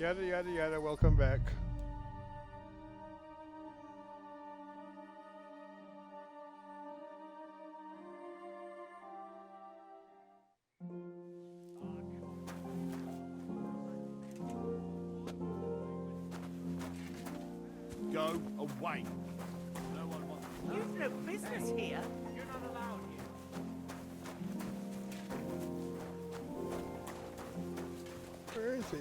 Yada yada yada, welcome back. Go away. No one wants. You've no business here. You're not allowed here. Where is he?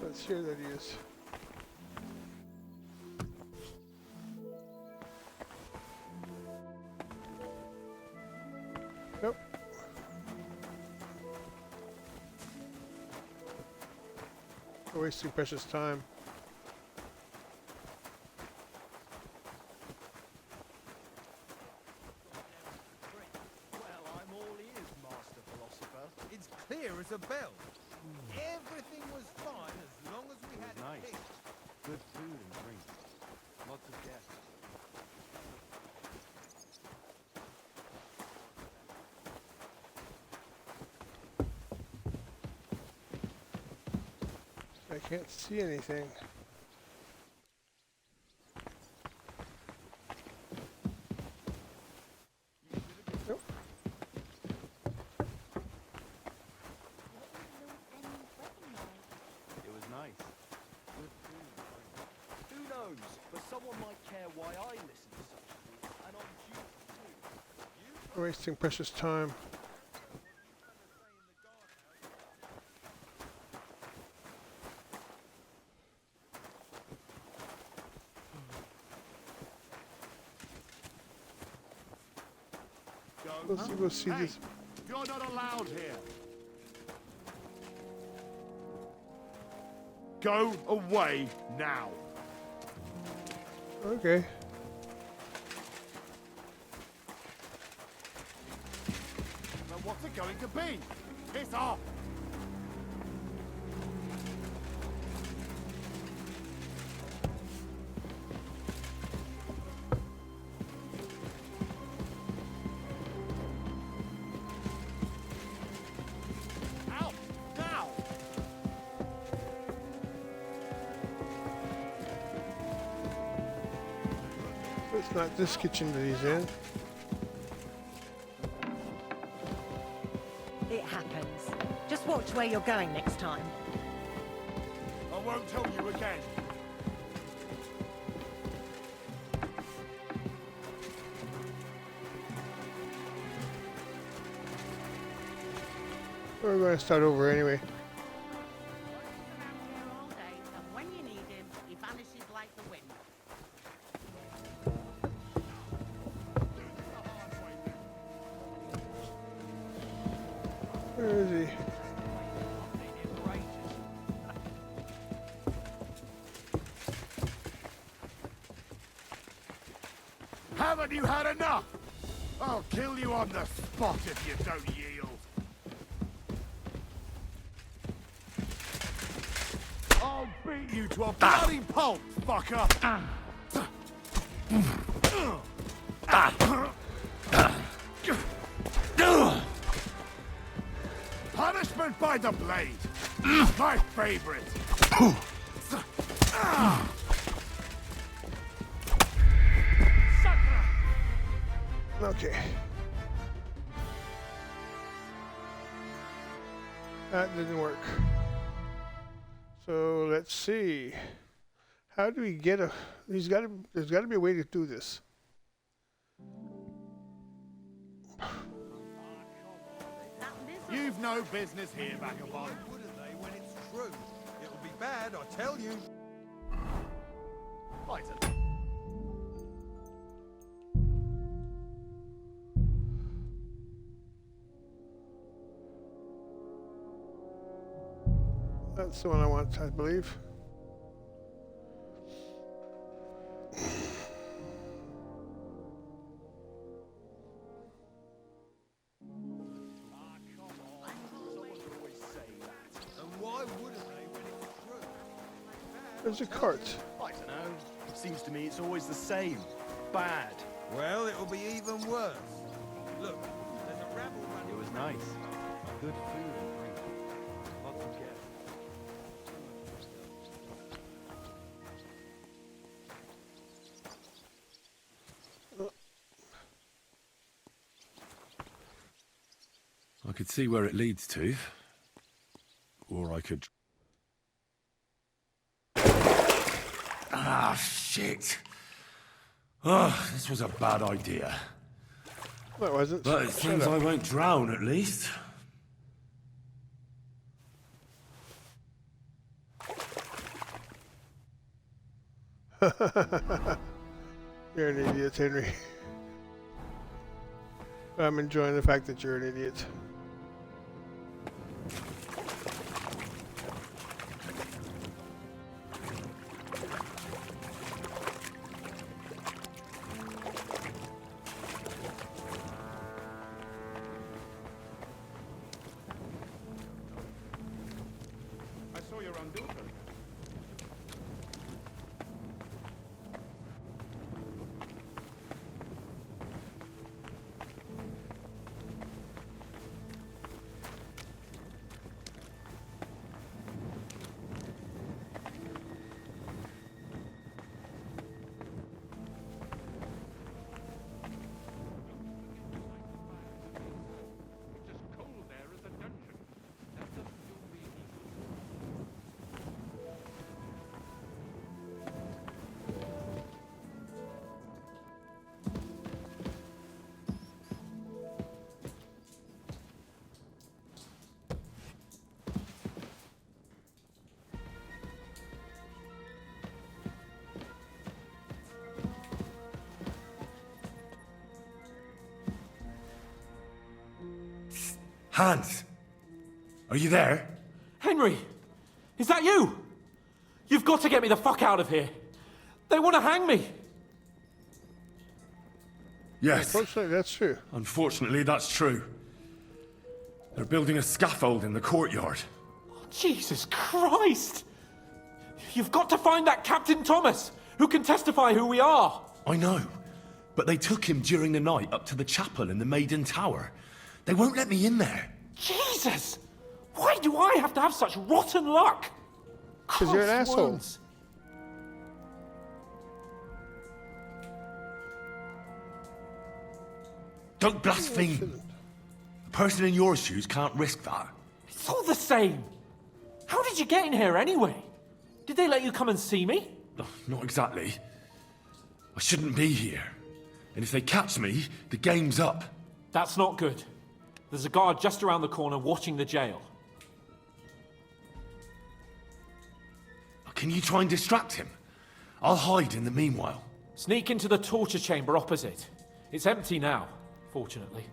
Let's hear that he is. Nope. We're wasting precious time. Well, I'm all ears, Master Philosopher. It's clear as a bell. Everything was fine as long as we had nice. king. Good food and drink. Lots of guests. I can't see anything. Nope. It was nice. Good food and drink. Who knows? But someone might care why I listen to such food. And I'm due too. We're wasting precious time. Go see Hey, this. you're not allowed here. Go away now. Okay. Now what's it going to be? Piss off. Out now. It's not this kitchen that he's in. It happens. Just watch where you're going next time. I won't tell you again. We're going to start over anyway. All day, and when you need him, he vanishes like the wind. Where is he? Haven't you had enough? I'll kill you on the spot if you don't yield. I'll beat you to a bloody pulp, fucker! Punishment by the blade! My favorite! Okay. That didn't work. So let's see. How do we get a... There's got to be a way to do this. You've no business here, vagabond. Wouldn't they when it's true? It'll be bad, I tell you. Fighter. That's the one I want, I believe. There's a cart. I don't know. Seems to me it's always the same. Bad. Well, it'll be even worse. Look, there's a rabble running. It was nice. Good food and drink. Lots of gas. I could see where it leads to. Or I could... Ah, shit! Oh, this was a bad idea. That wasn't. But it Shut seems up. I won't drown, at least. You're an idiot, Henry. I'm enjoying the fact that you're an idiot. I saw your own daughter. It's as cold there as a dungeon. That doesn't do me any good. Hans! Are you there? Henry! Is that you? You've got to get me the fuck out of here. They want to hang me. Yes. Unfortunately, that's true. Unfortunately, that's true. They're building a scaffold in the courtyard. Jesus Christ! You've got to find that Captain Thomas, who can testify who we are. I know. But they took him during the night up to the chapel in the Maiden Tower. They won't let me in there. Jesus! Why do I have to have such rotten luck? 'Cause you're an Cross asshole. words. Don't blaspheme. A person in your shoes can't risk that. It's all the same. How did you get in here anyway? Did they let you come and see me? Oh, not exactly. I shouldn't be here. And if they catch me, the game's up. That's not good. There's a guard just around the corner watching the jail. Can you try and distract him? I'll hide in the meanwhile. Sneak into the torture chamber opposite. It's empty now, fortunately.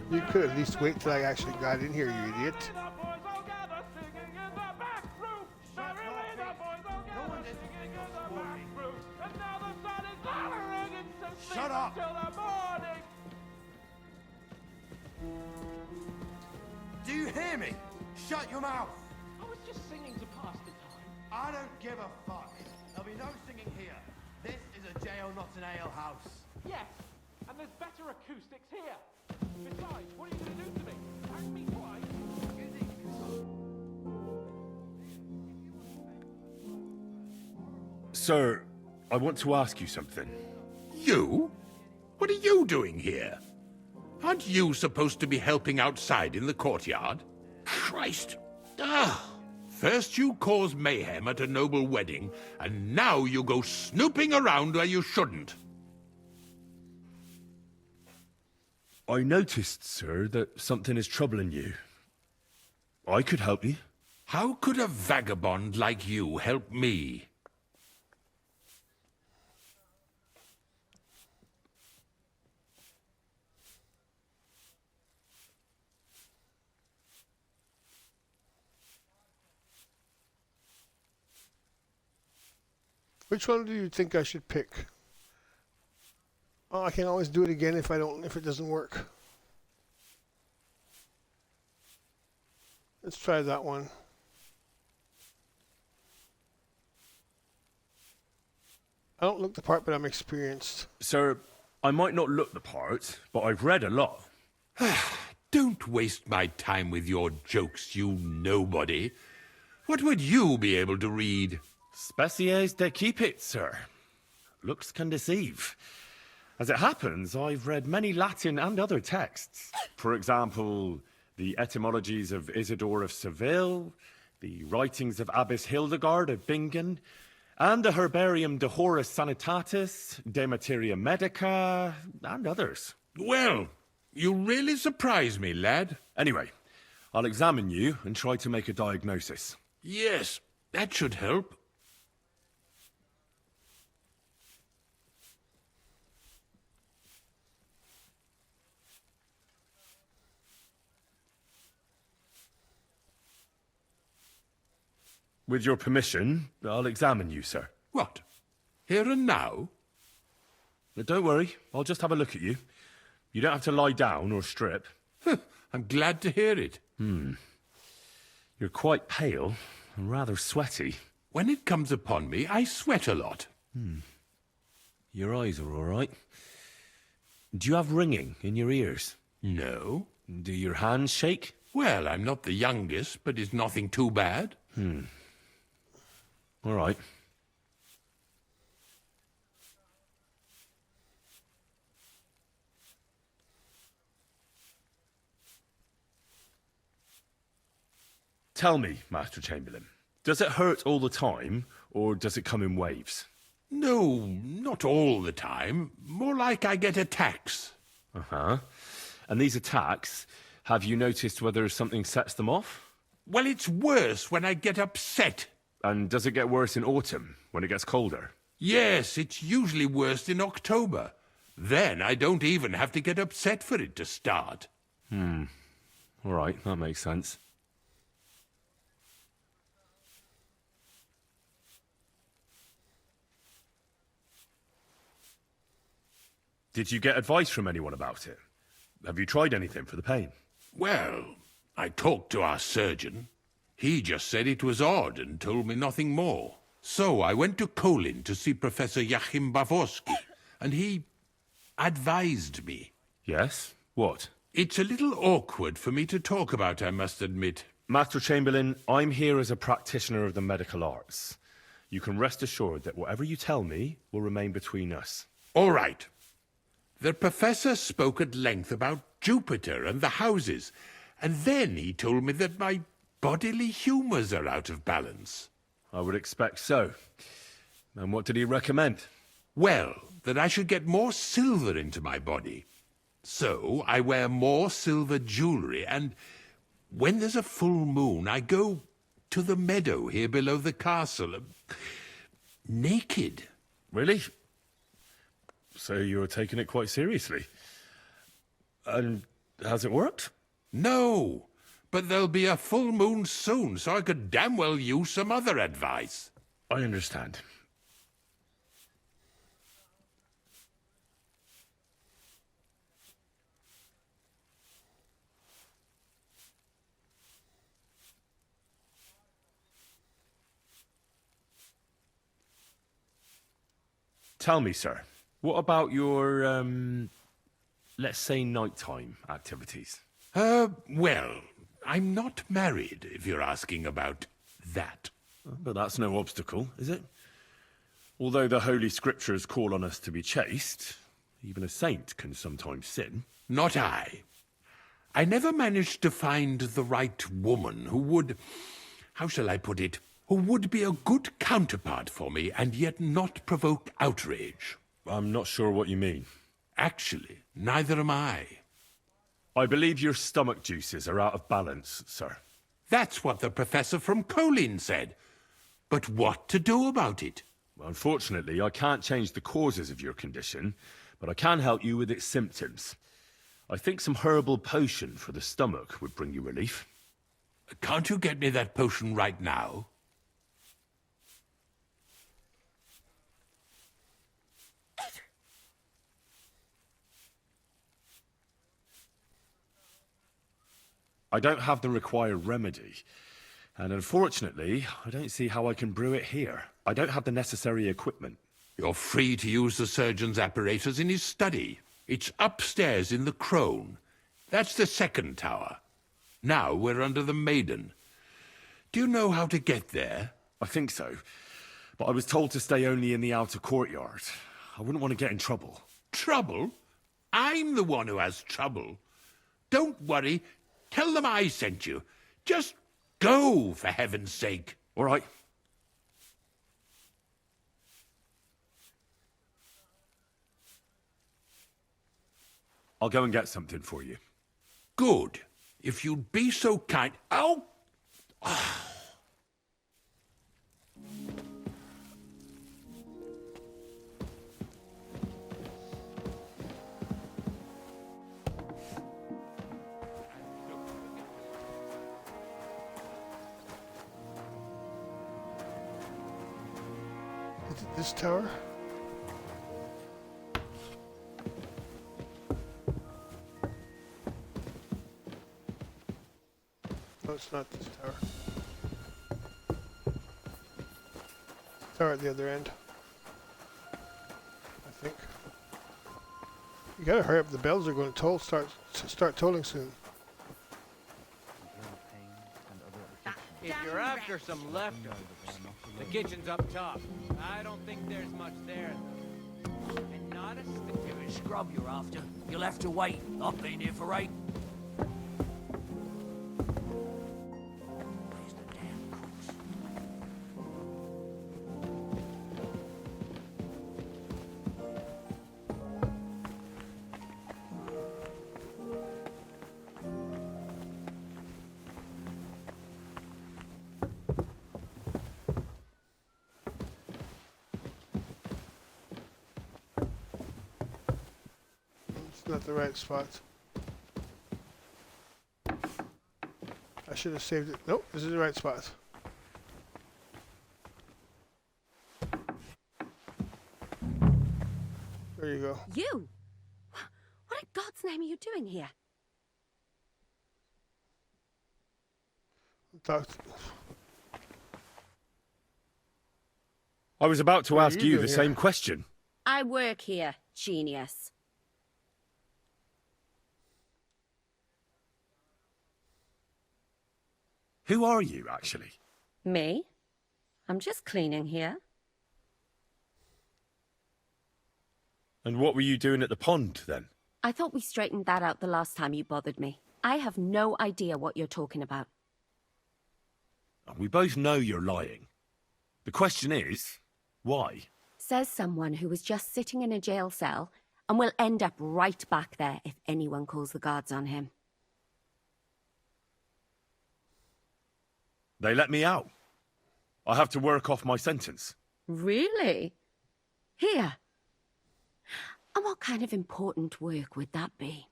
You could at least wait till I actually got in here, you idiot. Shut up! Do you hear me? Shut your mouth! I was just singing to pass the time. I don't give a fuck. There'll be no singing here. This is a jail, not an ale house. Yes, and there's better acoustics here. Besides, what are you going to do to me? Hang me twice? Sir, I want to ask you something. You? What are you doing here? Aren't you supposed to be helping outside in the courtyard? Christ! Ah! First you cause mayhem at a noble wedding, and now you go snooping around where you shouldn't. I noticed, sir, that something is troubling you. I could help you. How could a vagabond like you help me? Which one do you think I should pick? Oh, I can always do it again if it doesn't work. Let's try that one. I don't look the part, but I'm experienced. Sir, I might not look the part, but I've read a lot. Don't waste my time with your jokes, you nobody. What would you be able to read? Species de Cupid, sir. Looks can deceive. As it happens, I've read many Latin and other texts. For example, the etymologies of Isidore of Seville, the writings of Abbess Hildegard of Bingen, and the Herbarium de Horis Sanitatis, De Materia Medica, and others. Well, you really surprise me, lad. Anyway, I'll examine you and try to make a diagnosis. Yes, that should help. With your permission, I'll examine you, sir. What? Here and now? But don't worry, I'll just have a look at you. You don't have to lie down or strip. I'm glad to hear it. You're quite pale and rather sweaty. When it comes upon me, I sweat a lot. Your eyes are all right. Do you have ringing in your ears? No. Do your hands shake? Well, I'm not the youngest, but it's nothing too bad. All right. Tell me, Master Chamberlain, does it hurt all the time, or does it come in waves? No, not all the time. More like I get attacks. Uh-huh. And these attacks, have you noticed whether something sets them off? Well, it's worse when I get upset. And does it get worse in autumn, when it gets colder? Yes, it's usually worst in October. Then I don't even have to get upset for it to start. All right, that makes sense. Did you get advice from anyone about it? Have you tried anything for the pain? Well, I talked to our surgeon. He just said it was odd and told me nothing more. So I went to Kolin to see Professor Joachim Bavorsky, and he advised me. Yes? What? It's a little awkward for me to talk about, I must admit. Master Chamberlain, I'm here as a practitioner of the medical arts. You can rest assured that whatever you tell me will remain between us. All right. The professor spoke at length about Jupiter and the houses, and then he told me that my bodily humours are out of balance. I would expect so. And what did he recommend? Well, that I should get more silver into my body. So I wear more silver jewellery, and when there's a full moon, I go to the meadow here below the castle, naked. Really? So you're taking it quite seriously. And has it worked? No, but there'll be a full moon soon, so I could damn well use some other advice. I understand. Tell me, sir, what about your, let's say, nighttime activities? Well, I'm not married, if you're asking about that. But that's no obstacle, is it? Although the Holy Scriptures call on us to be chaste, even a saint can sometimes sin. Not I. I never managed to find the right woman who would, how shall I put it, who would be a good counterpart for me and yet not provoke outrage. I'm not sure what you mean. Actually, neither am I. I believe your stomach juices are out of balance, sir. That's what the professor from Kolin said. But what to do about it? Unfortunately, I can't change the causes of your condition, but I can help you with its symptoms. I think some herbal potion for the stomach would bring you relief. Can't you get me that potion right now? I don't have the required remedy. And unfortunately, I don't see how I can brew it here. I don't have the necessary equipment. You're free to use the surgeon's apparatus in his study. It's upstairs in the Crone. That's the second tower. Now we're under the Maiden. Do you know how to get there? I think so. But I was told to stay only in the outer courtyard. I wouldn't want to get in trouble. Trouble? I'm the one who has trouble. Don't worry. Tell them I sent you. Just go, for heaven's sake. All right. I'll go and get something for you. Good. If you'd be so kind... Oh! Is it this tower? No, it's not this tower. Tower at the other end. I think. You gotta hurry up. The bells are going to toll. Start tolling soon. If you're after some leftovers, the kitchen's up top. I don't think there's much there, though. And not a stick. If it's scrub you're after, you'll have to wait. I've been here for 8. Where's the damn cooks? It's not the right spot. I should have saved it. Nope, this is the right spot. There you go. You? What in God's name are you doing here? I was about to What are ask you you doing the here? same question. I work here, genius. Who are you, actually? Me? I'm just cleaning here. And what were you doing at the pond, then? I thought we straightened that out the last time you bothered me. I have no idea what you're talking about. We both know you're lying. The question is, why? Says someone who was just sitting in a jail cell and will end up right back there if anyone calls the guards on him. They let me out. I have to work off my sentence. Really? Here? And what kind of important work would that be?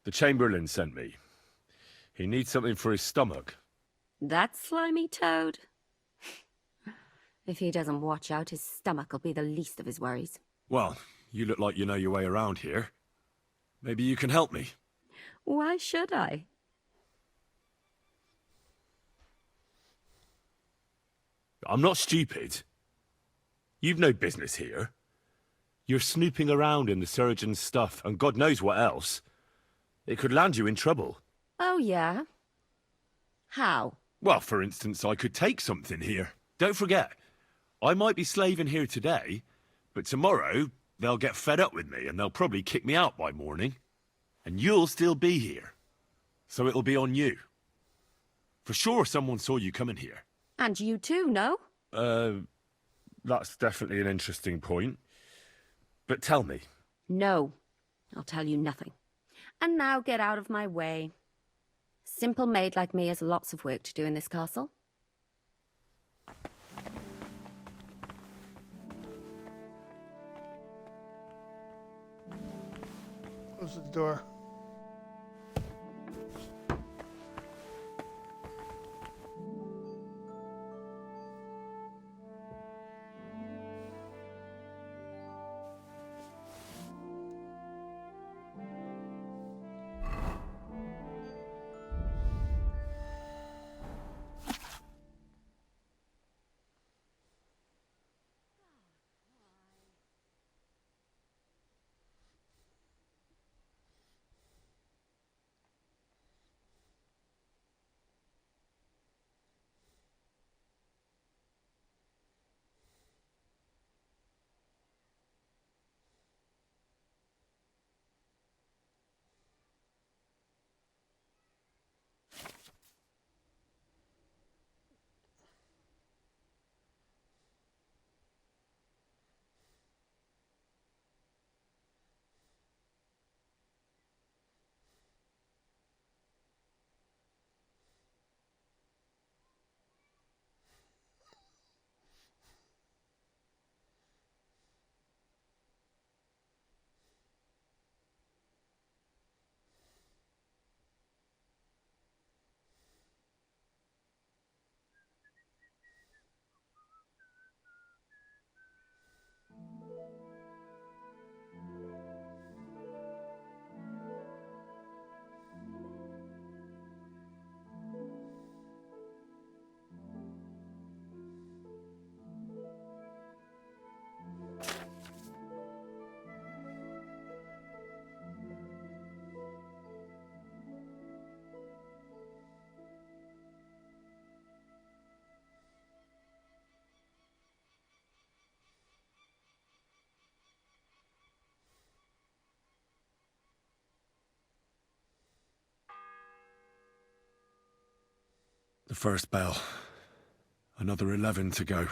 The Chamberlain sent me. He needs something for his stomach. That slimy toad? If he doesn't watch out, his stomach will be the least of his worries. Well, you look like you know your way around here. Maybe you can help me. Why should I? I'm not stupid. You've no business here. You're snooping around in the surgeon's stuff and God knows what else. It could land you in trouble. Oh, yeah? How? Well, for instance, I could take something here. Don't forget, I might be slaving here today, but tomorrow they'll get fed up with me and they'll probably kick me out by morning. And you'll still be here. So it'll be on you. For sure someone saw you coming here. And you too, no? That's definitely an interesting point. But tell me. No. I'll tell you nothing. And now get out of my way. Simple maid like me has lots of work to do in this castle. Close the door. The first bell. Another 11 to go.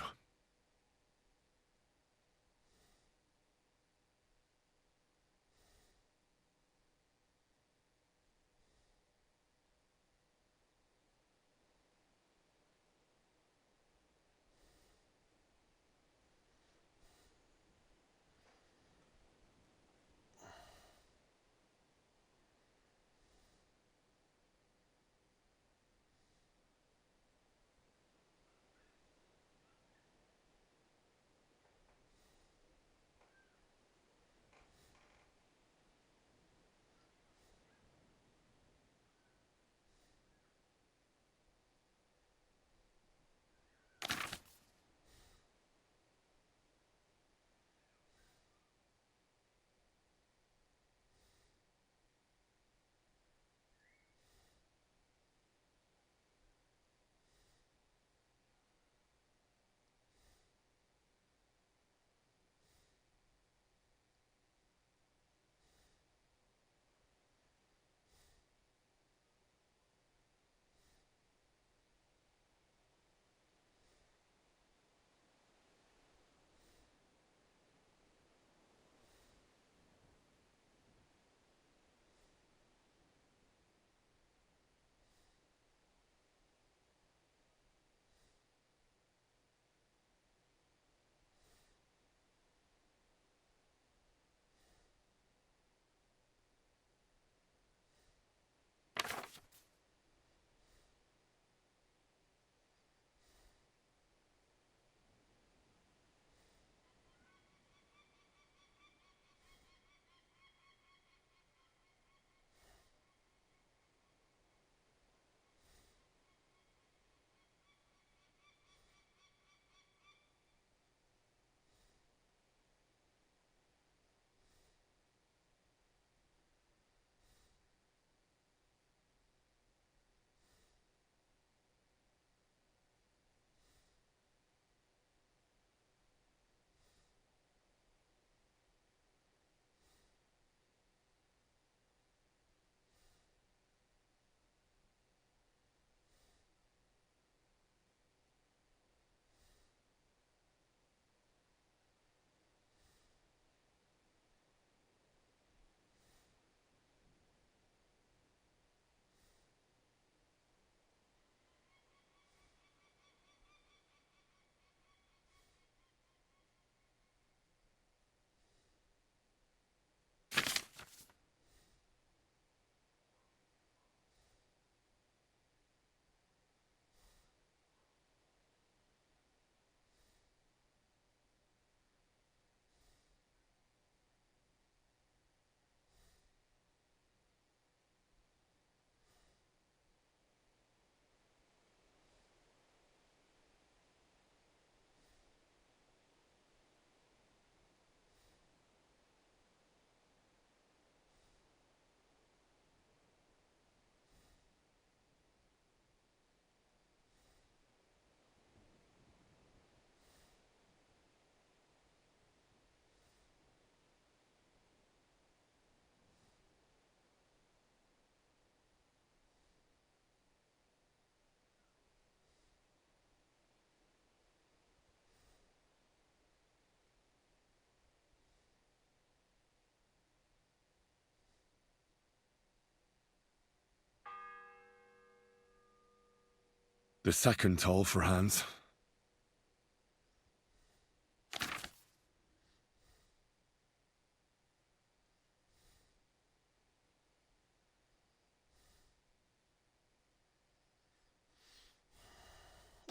The second toll for Hans.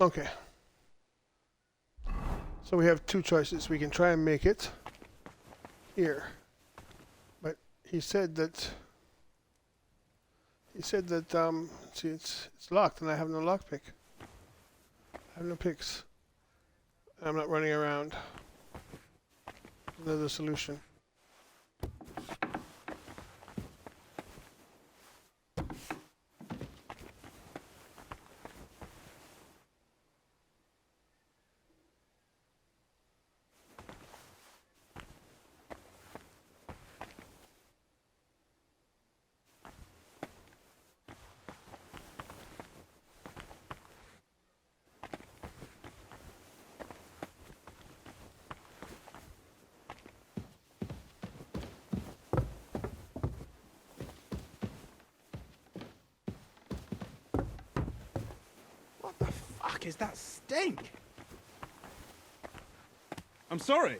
Okay. So we have two choices. We can try and make it here. But he said that see, it's locked and I have no lockpick. I have no picks. I'm not running around. Another solution. is that stink? I'm sorry.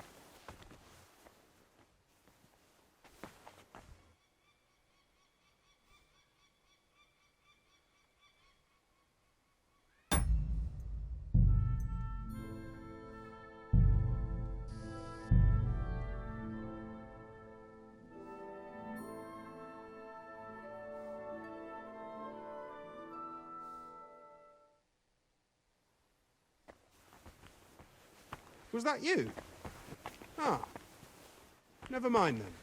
Was that you? Ah. Never mind then.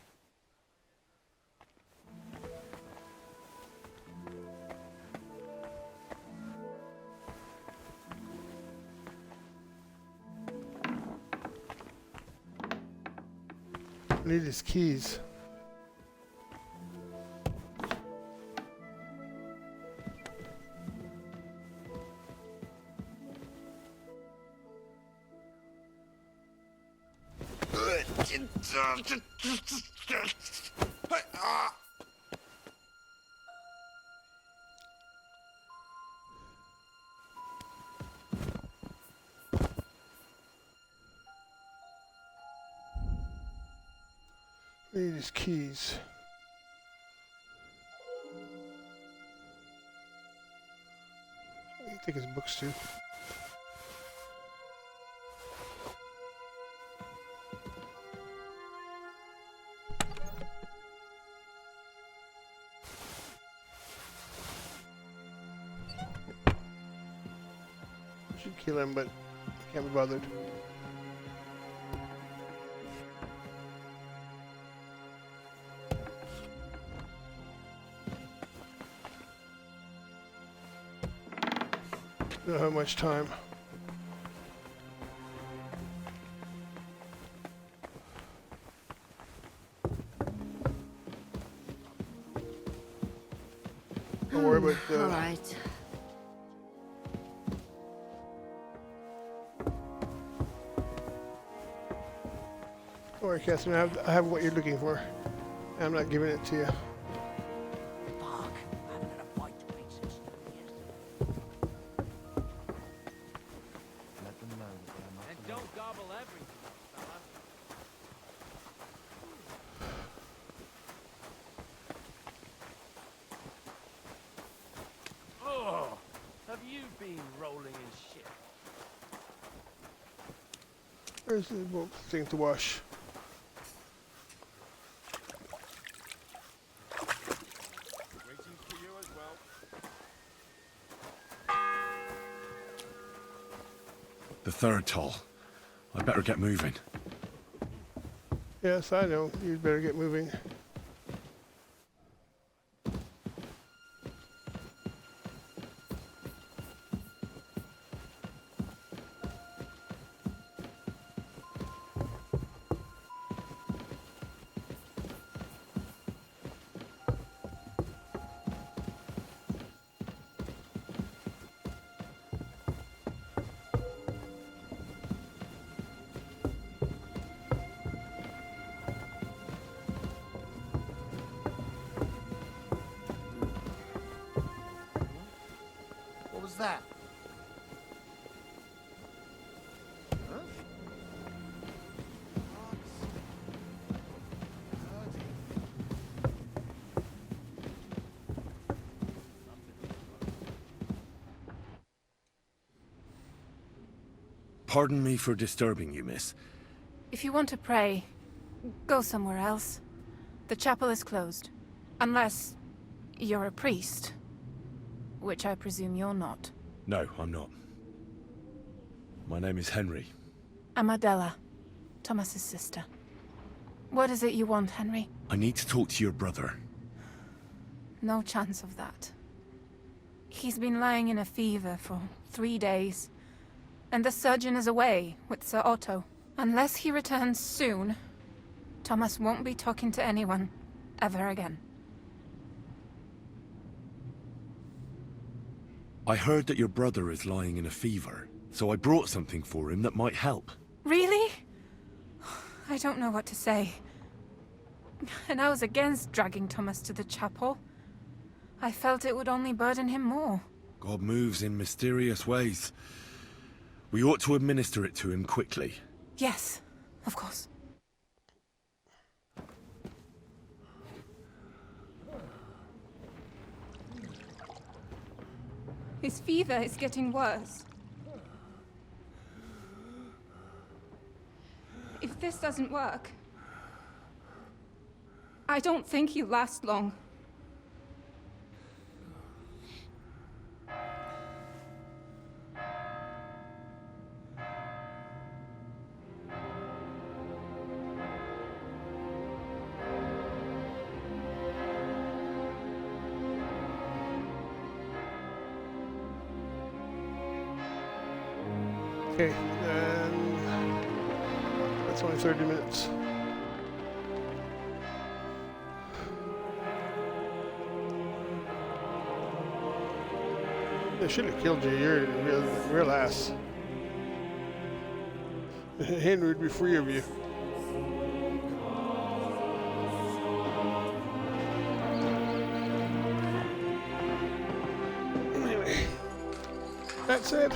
I need his keys. I need his keys. I can take his books too. Should kill him, but can't be bothered. Don't have much time. Don't worry about the... All right. Don't worry, Catherine, I have what you're looking for. I'm not giving it to you. Fuck. I haven't had a bite to eat since years. Let them know that they're not And don't gobble everything, fella. Oh, have you been rolling in shit? Where's the thing to wash? Waiting for you as well. The third toll. I better get moving. Yes, I know. You'd better get moving. What was that? Huh? Pardon me for disturbing you, miss. If you want to pray, go somewhere else. The chapel is closed. Unless you're a priest. Which I presume you're not. No, I'm not. My name is Henry. I'm Adela, Thomas's sister. What is it you want, Henry? I need to talk to your brother. No chance of that. He's been lying in a fever for 3 days. And the surgeon is away with Sir Otto. Unless he returns soon, Thomas won't be talking to anyone ever again. I heard that your brother is lying in a fever, so I brought something for him that might help. Really? I don't know what to say. And I was against dragging Thomas to the chapel. I felt it would only burden him more. God moves in mysterious ways. We ought to administer it to him quickly. Yes, of course. His fever is getting worse. If this doesn't work, I don't think he'll last long. Okay, and that's only 30 minutes. They should have killed you. You're a real ass. Henry would be free of you. Anyway, that's it.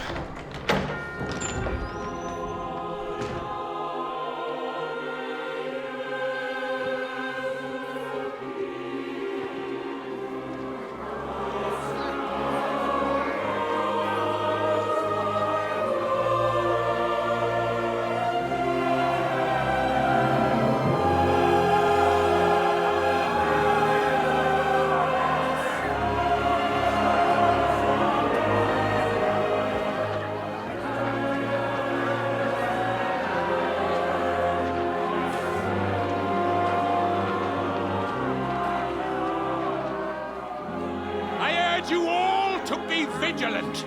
You all to be vigilant.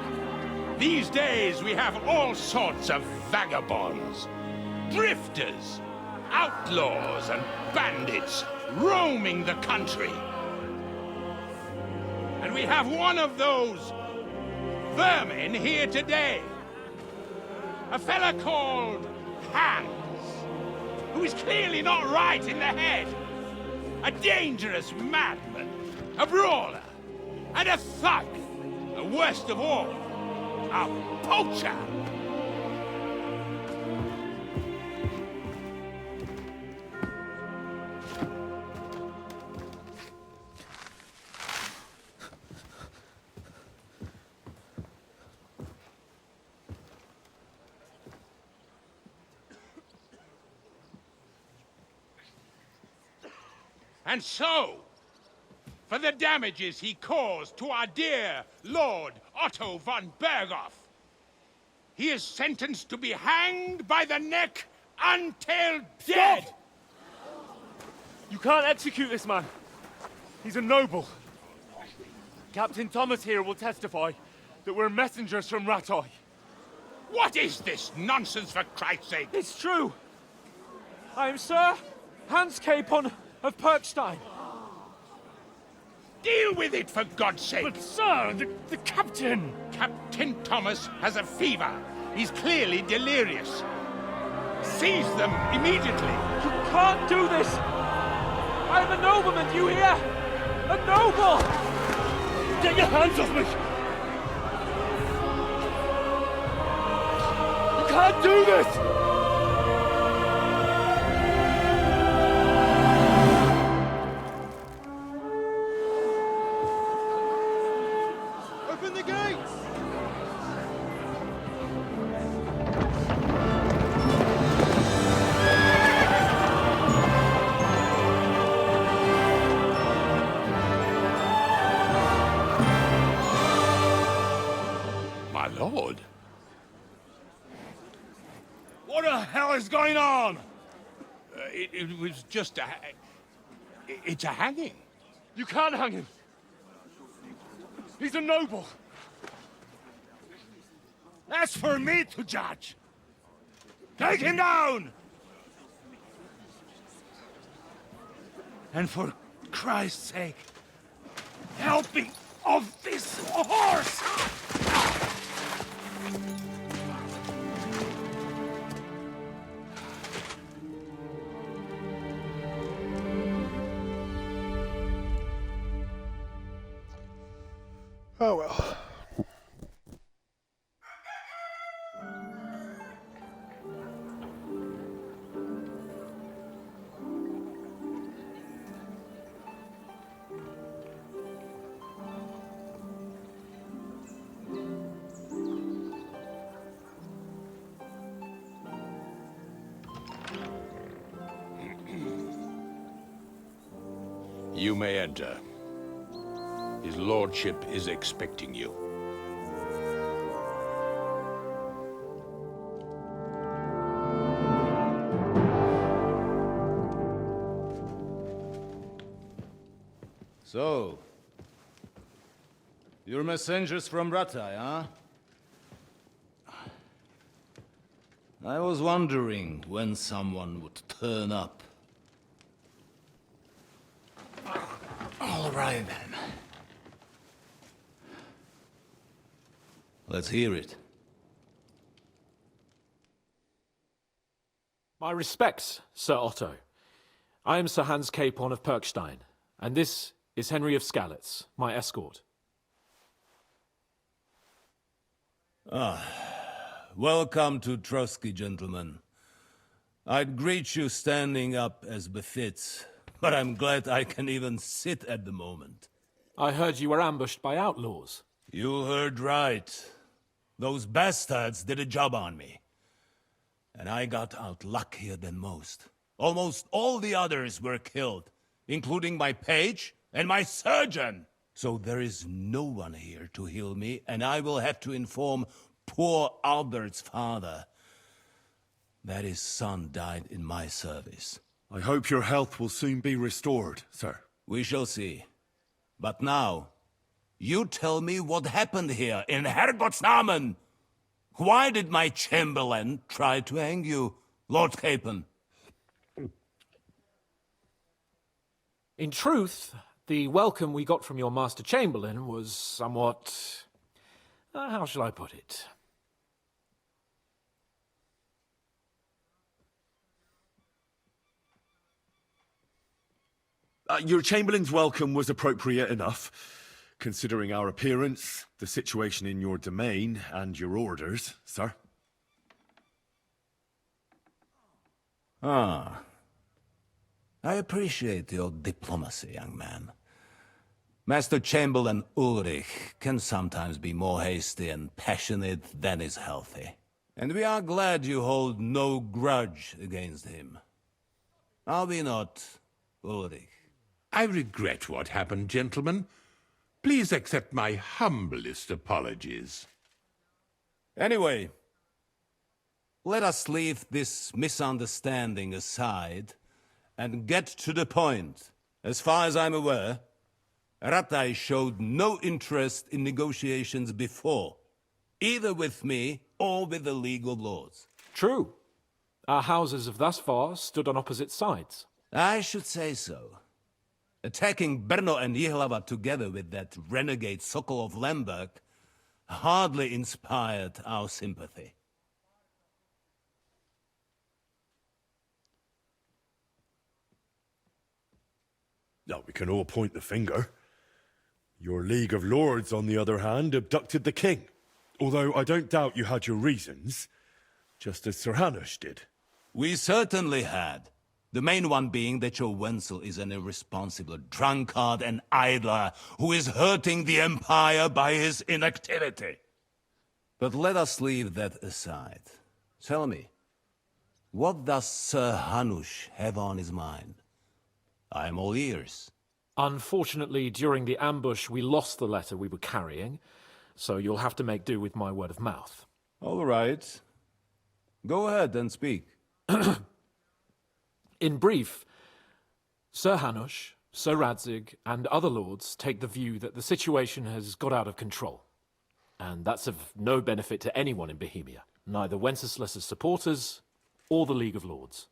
These days we have all sorts of vagabonds, drifters, outlaws and bandits roaming the country. And we have one of those vermin here today. A fella called Hans, who is clearly not right in the head. A dangerous madman, a brawler, and a thug, and worst of all, a poacher. And so, for the damages he caused to our dear Lord Otto von Berghoff, he is sentenced to be hanged by the neck until dead! Stop! You can't execute this man. He's a noble. Captain Thomas here will testify that we're messengers from Ratoi. What is this nonsense, for Christ's sake? It's true. I am Sir Hans Capon of Perkstein. Deal with it, for God's sake! But, sir, the captain... Captain Thomas has a fever. He's clearly delirious. Seize them immediately. You can't do this! I am a nobleman, do you hear? A noble! Get your hands off me! You can't do this! Open the gates! My lord. What the hell is going on? It was just a... It's a hanging. You can't hang him. He's a noble. That's for me to judge. Take him down! And for Christ's sake, help me off this horse! Oh well. You may enter. His lordship is expecting you. So, you're messengers from Rattay, huh? I was wondering when someone would turn up. All right, then. Let's hear it. My respects, Sir Otto. I am Sir Hans Capon of Perkstein, and this is Henry of Skalitz, my escort. Welcome to Trotsky, gentlemen. I'd greet you standing up as befits, but I'm glad I can even sit at the moment. I heard you were ambushed by outlaws. You heard right. Those bastards did a job on me. And I got out luckier than most. Almost all the others were killed, including my page and my surgeon. So there is no one here to heal me, and I will have to inform poor Albert's father that his son died in my service. I hope your health will soon be restored, sir. We shall see. But now, you tell me what happened here in Herrgottsnamen. Why did my chamberlain try to hang you, Lord Capon? In truth, the welcome we got from your Master Chamberlain was somewhat... how shall I put it? Your Chamberlain's welcome was appropriate enough, considering our appearance, the situation in your domain, and your orders, sir. I appreciate your diplomacy, young man. Master Chamberlain Ulrich can sometimes be more hasty and passionate than is healthy. And we are glad you hold no grudge against him. Are we not, Ulrich? I regret what happened, gentlemen. Please accept my humblest apologies. Anyway, let us leave this misunderstanding aside and get to the point. As far as I'm aware, Rattay showed no interest in negotiations before, either with me or with the League of Lords. True. Our houses have thus far stood on opposite sides. I should say so. Attacking Brno and Jihlava together with that renegade Sokol of Lemberg hardly inspired our sympathy. Now, we can all point the finger. Your League of Lords, on the other hand, abducted the king. Although I don't doubt you had your reasons, just as Sir Hanush did. We certainly had. The main one being that your Wenzel is an irresponsible drunkard and idler who is hurting the Empire by his inactivity. But let us leave that aside. Tell me, what does Sir Hanush have on his mind? I am all ears. Unfortunately, during the ambush, we lost the letter we were carrying, so you'll have to make do with my word of mouth. All right. Go ahead and speak. In brief, Sir Hanush, Sir Radzig, and other lords take the view that the situation has got out of control. And that's of no benefit to anyone in Bohemia, neither Wenceslas's supporters or the League of Lords.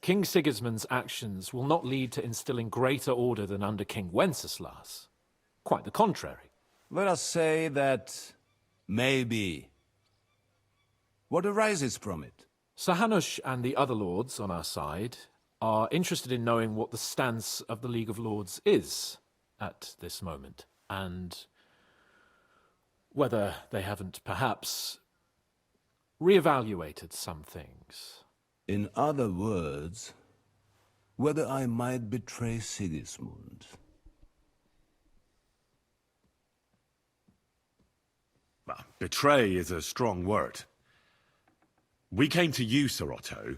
King Sigismund's actions will not lead to instilling greater order than under King Wenceslas. Quite the contrary. Let us say that maybe. What arises from it? Sir Hanush and the other lords on our side are interested in knowing what the stance of the League of Lords is at this moment, and whether they haven't perhaps reevaluated some things. In other words, whether I might betray Sigismund. Well, betray is a strong word. We came to you, Sir Otto,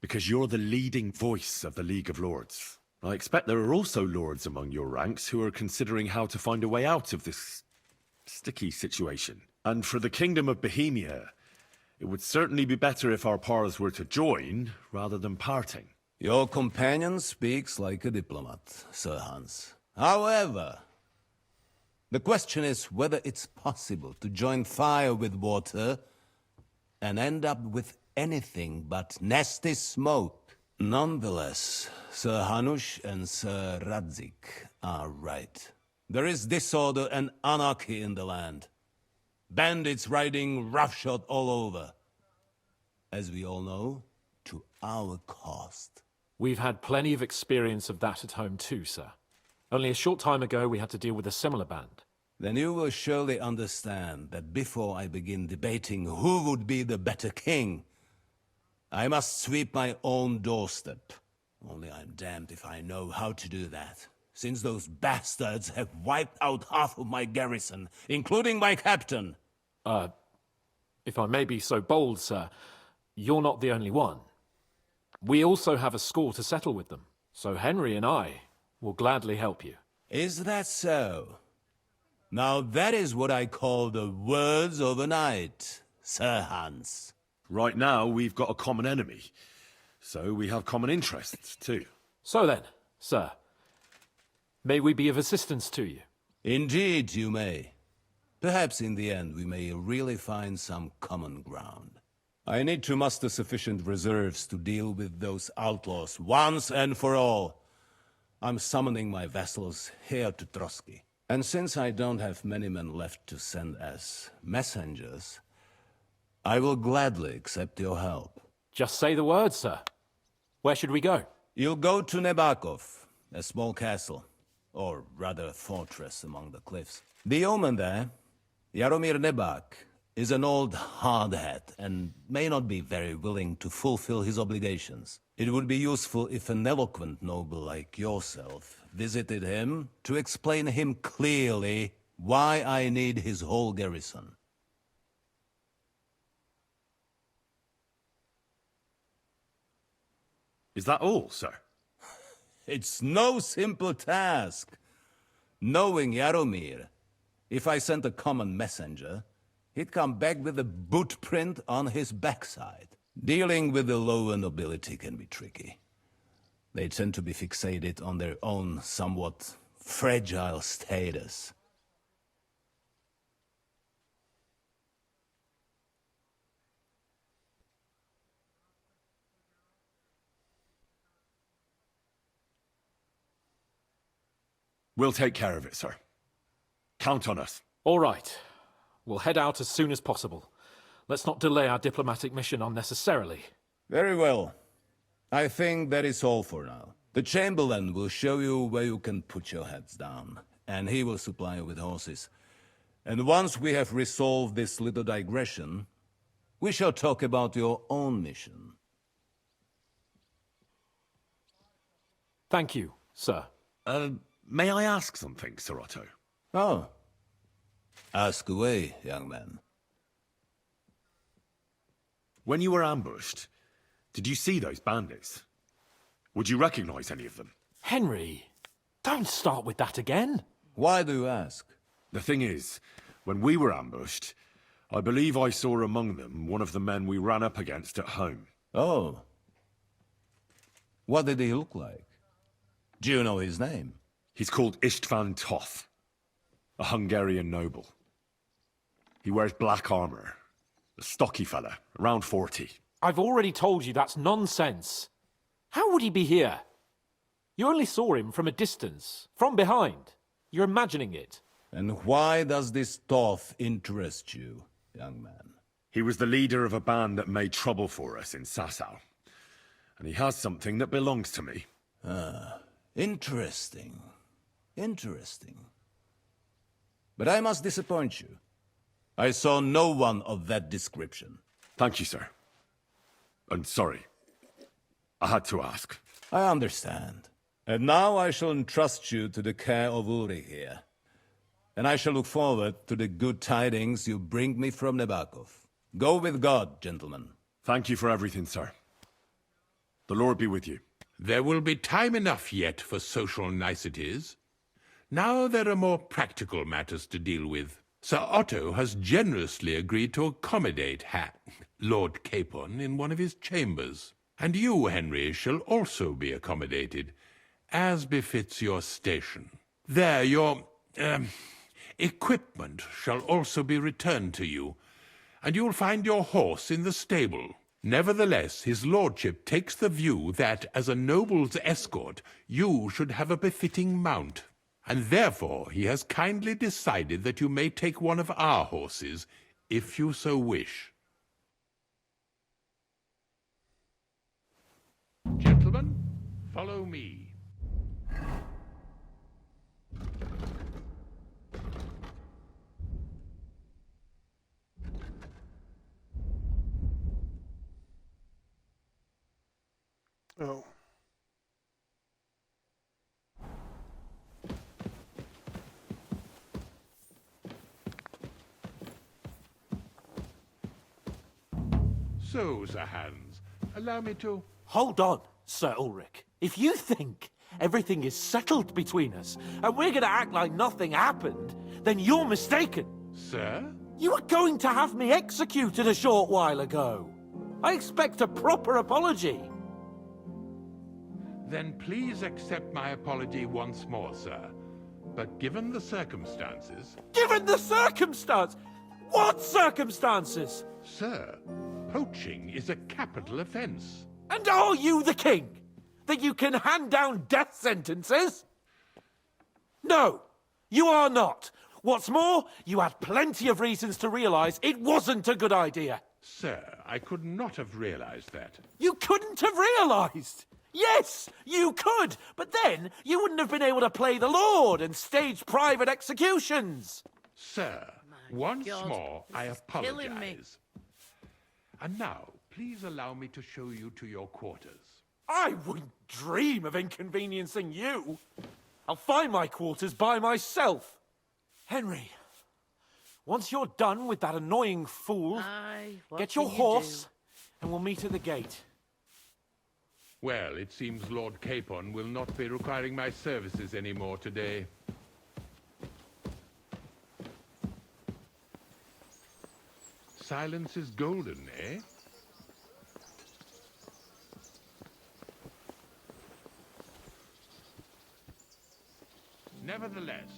because you're the leading voice of the League of Lords. I expect there are also lords among your ranks who are considering how to find a way out of this sticky situation. And for the Kingdom of Bohemia, it would certainly be better if our paths were to join rather than parting. Your companion speaks like a diplomat, Sir Hans. However, the question is whether it's possible to join fire with water and end up with anything but nasty smoke. Nonetheless, Sir Hanush and Sir Radzik are right. There is disorder and anarchy in the land. Bandits riding roughshod all over. As we all know, to our cost. We've had plenty of experience of that at home too, sir. Only a short time ago we had to deal with a similar band. Then you will surely understand that before I begin debating who would be the better king, I must sweep my own doorstep. Only I'm damned if I know how to do that, since those bastards have wiped out half of my garrison, including my captain. If I may be so bold, sir, you're not the only one. We also have a score to settle with them, so Henry and I will gladly help you. Is that so? Now that is what I call the words of a knight, Sir Hans. Right now, we've got a common enemy, so we have common interests too. So then, sir, may we be of assistance to you? Indeed you may. Perhaps in the end we may really find some common ground. I need to muster sufficient reserves to deal with those outlaws once and for all. I'm summoning my vassals here to Trotsky. And since I don't have many men left to send as messengers, I will gladly accept your help. Just say the word, sir. Where should we go? You'll go to Nebakov, a small castle, or rather a fortress among the cliffs. The yeoman there, Jaromir Nebak, is an old hardhat and may not be very willing to fulfill his obligations. It would be useful if an eloquent noble like yourself visited him to explain him clearly why I need his whole garrison. Is that all, sir? It's no simple task. Knowing Jaromir, if I sent a common messenger, he'd come back with a boot print on his backside. Dealing with the lower nobility can be tricky. They tend to be fixated on their own somewhat fragile status. We'll take care of it, sir. Count on us. All right. We'll head out as soon as possible. Let's not delay our diplomatic mission unnecessarily. Very well. I think that is all for now. The Chamberlain will show you where you can put your heads down, and he will supply you with horses. And once we have resolved this little digression, we shall talk about your own mission. Thank you, sir. May I ask something, Sir Otto? Oh. Ask away, young man. When you were ambushed, did you see those bandits? Would you recognize any of them? Henry, don't start with that again. Why do you ask? The thing is, when we were ambushed, I believe I saw among them one of the men we ran up against at home. Oh. What did he look like? Do you know his name? He's called Istvan Toth, a Hungarian noble. He wears black armor. A stocky fella, around 40. I've already told you that's nonsense. How would he be here? You only saw him from a distance, from behind. You're imagining it. And why does this Toth interest you, young man? He was the leader of a band that made trouble for us in Sasau. And he has something that belongs to me. Ah, interesting. Interesting. But I must disappoint you. I saw no one of that description. Thank you, sir. I'm sorry. I had to ask. I understand. And now I shall entrust you to the care of Ulrich here. And I shall look forward to the good tidings you bring me from Nebakov. Go with God, gentlemen. Thank you for everything, sir. The Lord be with you. There will be time enough yet for social niceties. Now there are more practical matters to deal with. Sir Otto has generously agreed to accommodate Lord Capon in one of his chambers. And you, Henry, shall also be accommodated, as befits your station. There, your equipment shall also be returned to you, and you'll find your horse in the stable. Nevertheless, his lordship takes the view that, as a noble's escort, you should have a befitting mount, and therefore he has kindly decided that you may take one of our horses, if you so wish. Gentlemen, follow me. Oh. So, Sir Hans, allow me to... Hold on, Sir Ulrich. If you think everything is settled between us, and we're going to act like nothing happened, then you're mistaken. Sir? You were going to have me executed a short while ago. I expect a proper apology. Then please accept my apology once more, sir. But given the circumstances... Given the circumstance? What circumstances? Sir, poaching is a capital offence. And are you the king? That you can hand down death sentences? No, you are not. What's more, you had plenty of reasons to realise it wasn't a good idea. Sir, I could not have realised that. You couldn't have realised? Yes, you could, but then you wouldn't have been able to play the Lord and stage private executions. Sir, once more, I killing me. apologise. And now, please allow me to show you to your quarters. I wouldn't dream of inconveniencing you. I'll find my quarters by myself. Henry, once you're done with that annoying fool, get your horse and we'll meet at the gate. Well, it seems Lord Capon will not be requiring my services anymore today. Silence is golden, eh? Nevertheless,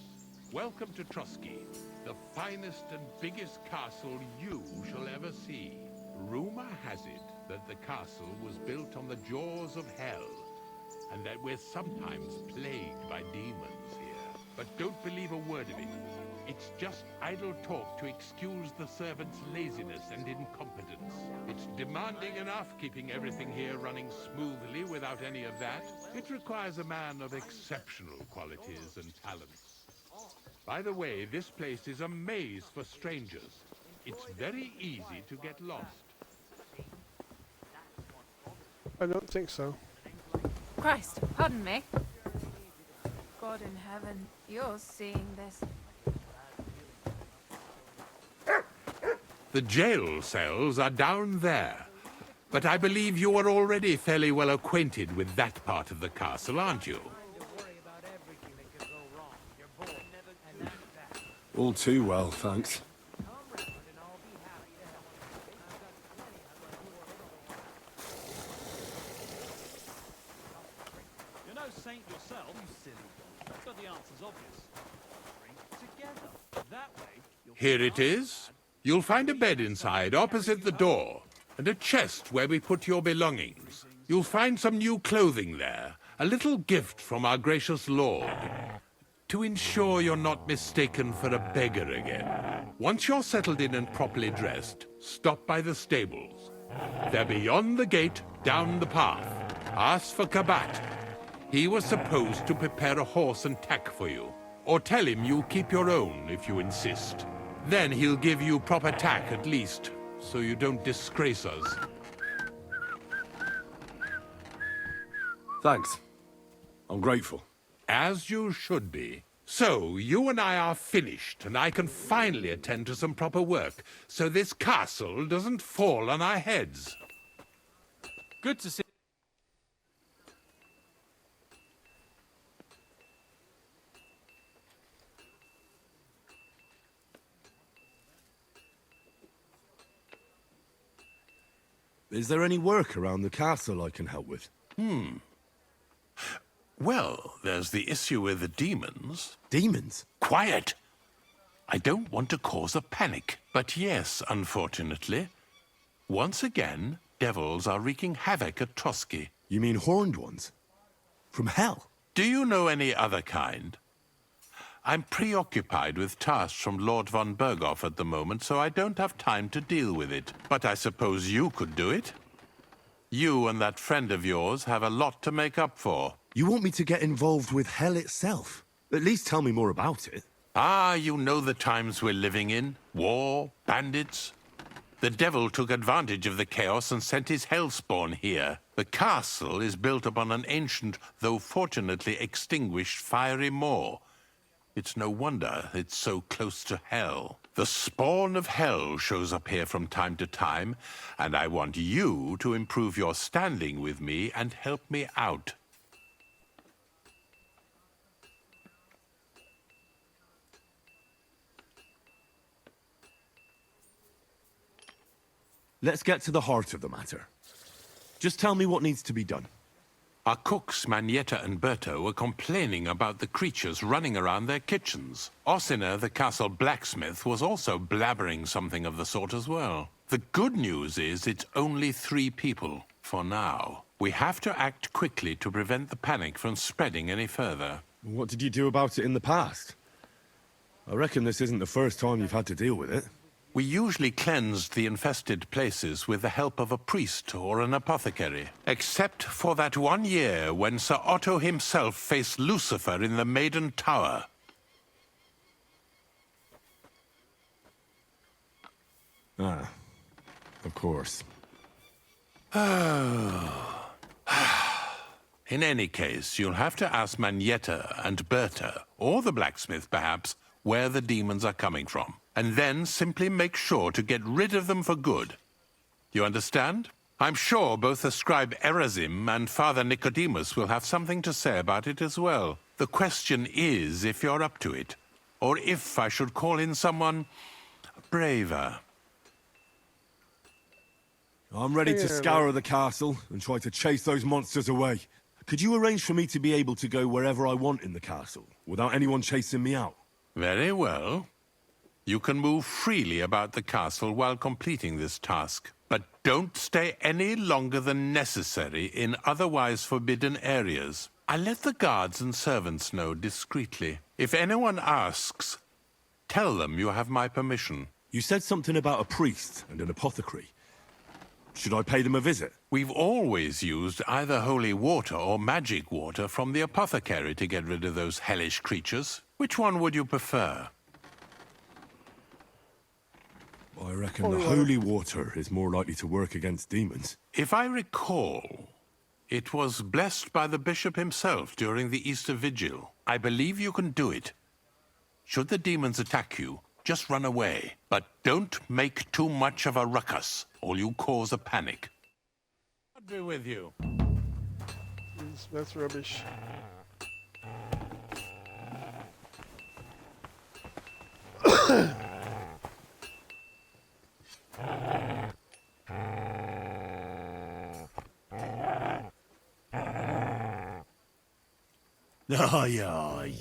welcome to Trusky, the finest and biggest castle you shall ever see. Rumor has it that the castle was built on the jaws of hell, and that we're sometimes plagued by demons here. But don't believe a word of it. It's just idle talk to excuse the servants' laziness and incompetence. It's demanding enough keeping everything here running smoothly without any of that. It requires a man of exceptional qualities and talents. By the way, this place is a maze for strangers. It's very easy to get lost. I don't think so. Christ, pardon me. God in heaven, you're seeing this. The jail cells are down there. But I believe you are already fairly well acquainted with that part of the castle, aren't you? All too well, thanks. You're no saint yourself, you silly. But the answer's obvious. Together. That way, you'll... Here it is. You'll find a bed inside, opposite the door, and a chest where we put your belongings. You'll find some new clothing there, a little gift from our gracious lord, to ensure you're not mistaken for a beggar again. Once you're settled in and properly dressed, stop by the stables. They're beyond the gate, down the path. Ask for Kabat. He was supposed to prepare a horse and tack for you. Or tell him you'll keep your own if you insist. Then he'll give you proper tack at least, so you don't disgrace us. Thanks. I'm grateful. As you should be. So, you and I are finished, and I can finally attend to some proper work, so this castle doesn't fall on our heads. Good to see. Is there any work around the castle I can help with? Well, there's the issue with the demons. Demons? Quiet! I don't want to cause a panic. But yes, unfortunately, once again, devils are wreaking havoc at Trotsky. You mean horned ones? From hell? Do you know any other kind? I'm preoccupied with tasks from Lord von Berghoff at the moment, so I don't have time to deal with it. But I suppose you could do it? You and that friend of yours have a lot to make up for. You want me to get involved with hell itself? At least tell me more about it. Ah, you know the times we're living in. War, bandits. The devil took advantage of the chaos and sent his hellspawn here. The castle is built upon an ancient, though fortunately extinguished, fiery moor. It's no wonder it's so close to hell. The spawn of hell shows up here from time to time, and I want you to improve your standing with me and help me out. Let's get to the heart of the matter. Just tell me what needs to be done. Our cooks, Manietta and Berto, were complaining about the creatures running around their kitchens. Ossina, the castle blacksmith, was also blabbering something of the sort as well. The good news is it's only 3 people, for now. We have to act quickly to prevent the panic from spreading any further. What did you do about it in the past? I reckon this isn't the first time you've had to deal with it. We usually cleansed the infested places with the help of a priest or an apothecary. Except for that one year when Sir Otto himself faced Lucifer in the Maiden Tower. Ah, of course. In any case, you'll have to ask Manietta and Berta, or the blacksmith perhaps, where the demons are coming from. And then simply make sure to get rid of them for good. You understand? I'm sure both the scribe Erazim and Father Nicodemus will have something to say about it as well. The question is if you're up to it, or if I should call in someone braver. I'm ready to scour the castle and try to chase those monsters away. Could you arrange for me to be able to go wherever I want in the castle, without anyone chasing me out? Very well. You can move freely about the castle while completing this task. But don't stay any longer than necessary in otherwise forbidden areas. I'll let the guards and servants know discreetly. If anyone asks, tell them you have my permission. You said something about a priest and an apothecary. Should I pay them a visit? We've always used either holy water or magic water from the apothecary to get rid of those hellish creatures. Which one would you prefer? I reckon the holy water is more likely to work against demons. If I recall, it was blessed by the bishop himself during the Easter Vigil. I believe you can do it. Should the demons attack you, just run away. But don't make too much of a ruckus, or you'll cause a panic. I'll be with you. That's rubbish. Aye, aye,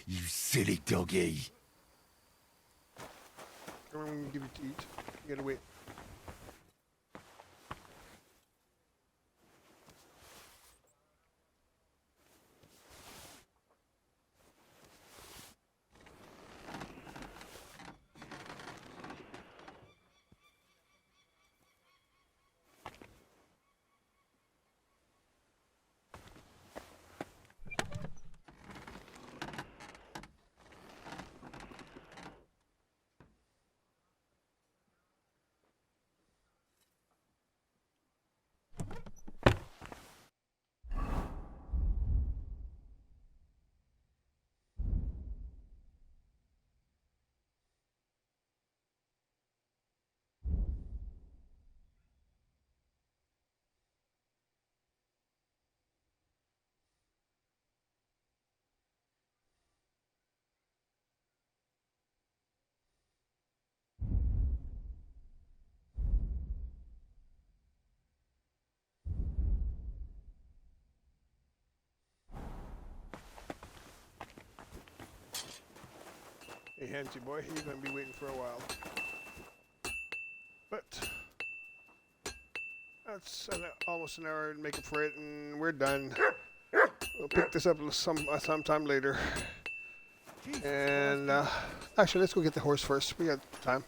you silly doggy. I'm gonna give it to eat. You gotta wait. Hey, Hansy boy, he's gonna be waiting for a while. But that's almost an hour to make up for it, and we're done. We'll pick this up sometime later. And actually, let's go get the horse first. We got time.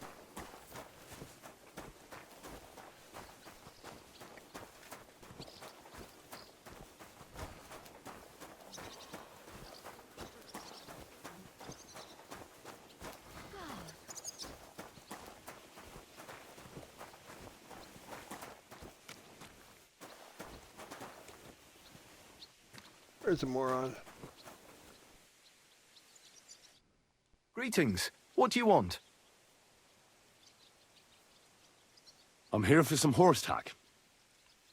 Where's the moron? Greetings. What do you want? I'm here for some horse tack.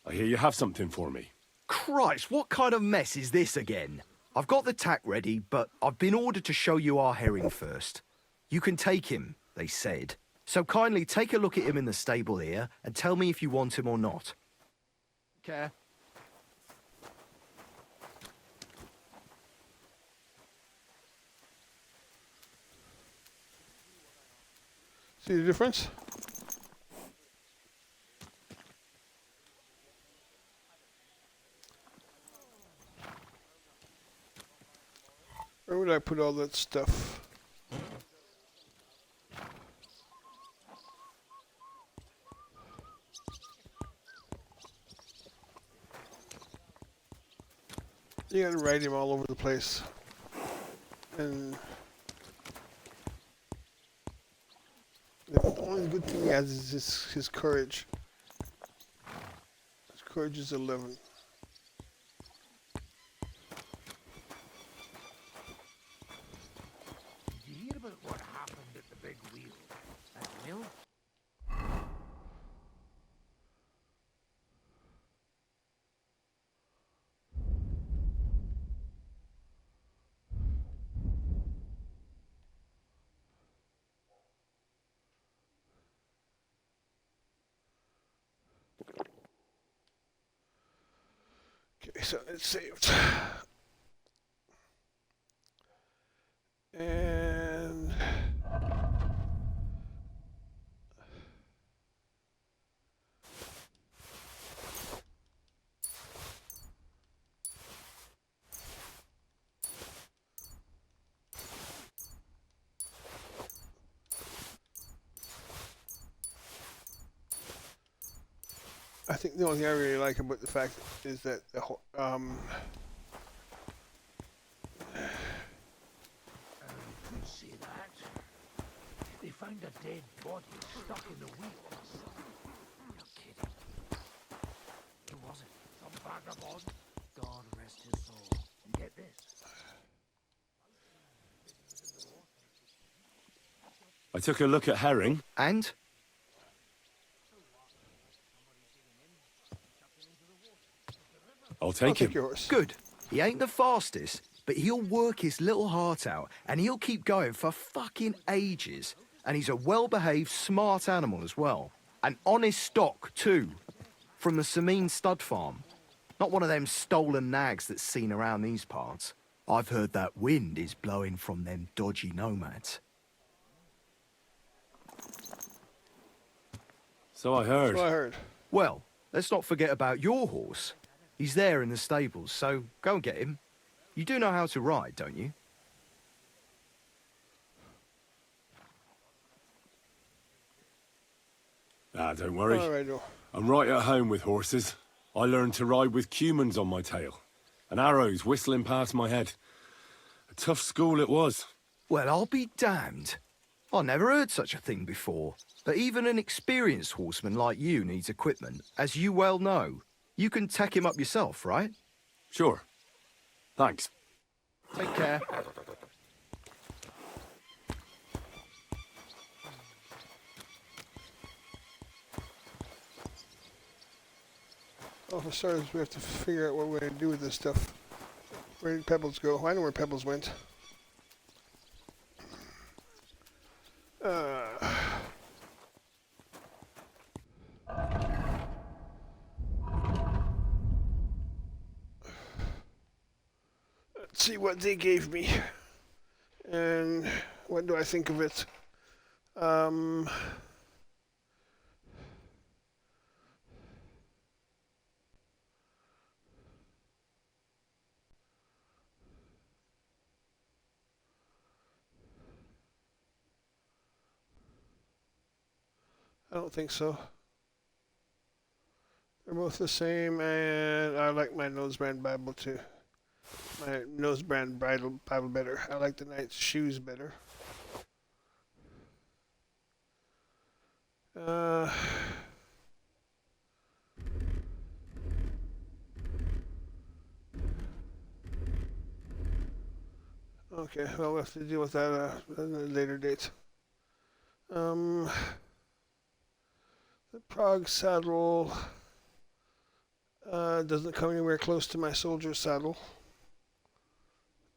I hear you have something for me. Christ, what kind of mess is this again? I've got the tack ready, but I've been ordered to show you our herring first. You can take him, they said. So kindly take a look at him in the stable here and tell me if you want him or not. Okay. See the difference? Where would I put all that stuff? You gotta ride him all over the place. And the only good thing he has is his courage. His courage is 11. Did you hear about what happened at the big wheel? That mill? Okay, so it's saved. And I think the only thing I really like about the fact is that the See that? They found a dead body stuck in the wheel. You're kidding. Who was it? Some vagabond? God rest his soul. And get this. I took a look at herring. And? I'll take him. Good. He ain't the fastest, but he'll work his little heart out, and he'll keep going for fucking ages. And he's a well-behaved, smart animal as well. An honest stock, too. From the Sameen stud farm. Not one of them stolen nags that's seen around these parts. I've heard that wind is blowing from them dodgy nomads. So I heard. So I heard. Well, let's not forget about your horse. He's there in the stables, so go and get him. You do know how to ride, don't you? Ah, don't worry. All right, I'm right at home with horses. I learned to ride with cumans on my tail, and arrows whistling past my head. A tough school it was. Well, I'll be damned. I never heard such a thing before. But even an experienced horseman like you needs equipment, as you well know. You can tack him up yourself, right? Sure. Thanks. Take care. Oh, for starters, we have to figure out what we're going to do with this stuff. Where did Pebbles go? I know where Pebbles went. Let's see what they gave me. And What do I think of it? I don't think so. They're both the same, and I like my nose brand Bible too. My nose brand Bible better. I like the Knight's shoes better. Okay, well, we'll have to deal with that at a later date. The Prague saddle doesn't come anywhere close to my soldier saddle.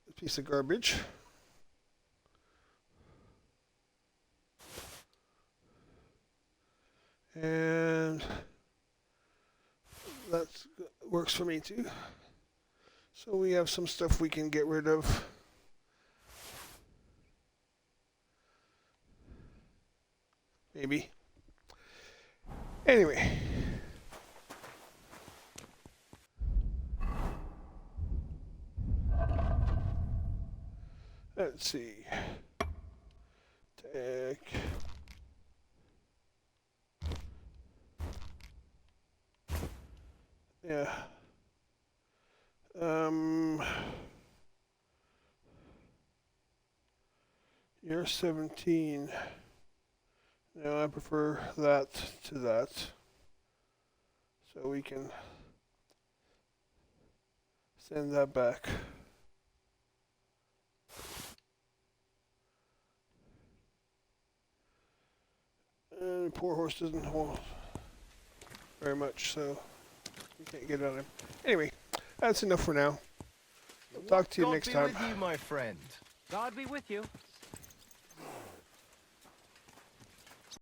A piece of garbage. And that works for me too. So we have some stuff we can get rid of. Maybe. Anyway. Let's see. Tech. Yeah. You're 17. No, I prefer that to that. So we can send that back. And poor horse doesn't hold very much, so we can't get on him. Anyway, that's enough for now. I'll talk to you next time. God be with you, my friend. God be with you.